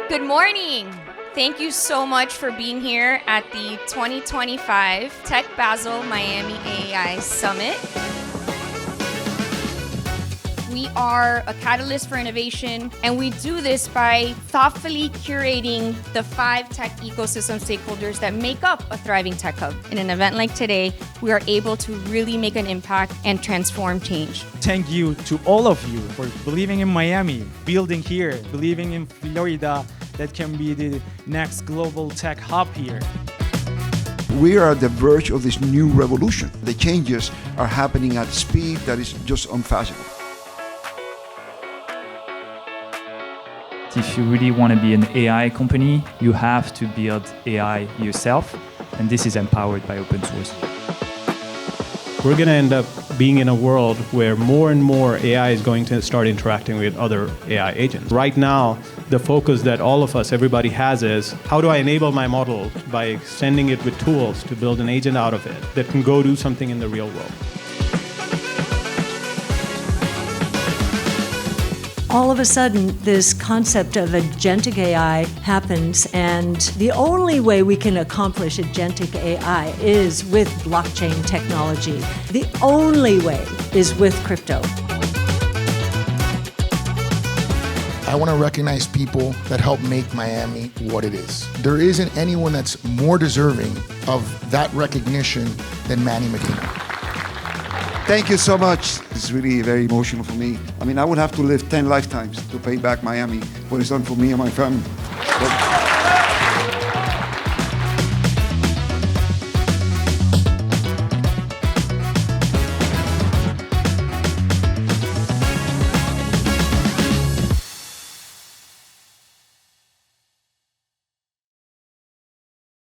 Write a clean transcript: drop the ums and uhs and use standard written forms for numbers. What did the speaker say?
Good morning. Thank you so much for being here at the 2025 Tech Basel Miami AI Summit. We are a catalyst for innovation, and we do this by thoughtfully curating the 5 tech ecosystem stakeholders that make up a thriving tech hub. In an event like today, we are able to really make an impact and transform change. Thank you to all of you for believing in Miami, building here, believing in Florida that can be the next global tech hub here. We are at the verge of this new revolution. The changes are happening at speed that is just unfathomable. If you really want to be an AI company, you have to build AI yourself, and this is empowered by open source. We're going to end up being in a world where more and more AI is going to start interacting with other AI agents. Right now, the focus that all of us, everybody has is, how do I enable my model by extending it with tools to build an agent out of it that can go do something in the real world? All of a sudden, this concept of agentic AI happens, and the only way we can accomplish agentic AI is with blockchain technology. The only way is with crypto. I want to recognize people that help make Miami what it is. There isn't anyone that's more deserving of that recognition than Manny Medina. Thank you so much. It's really very emotional for me. I mean, I would have to live 10 lifetimes to pay back Miami, what it's done for me and my family.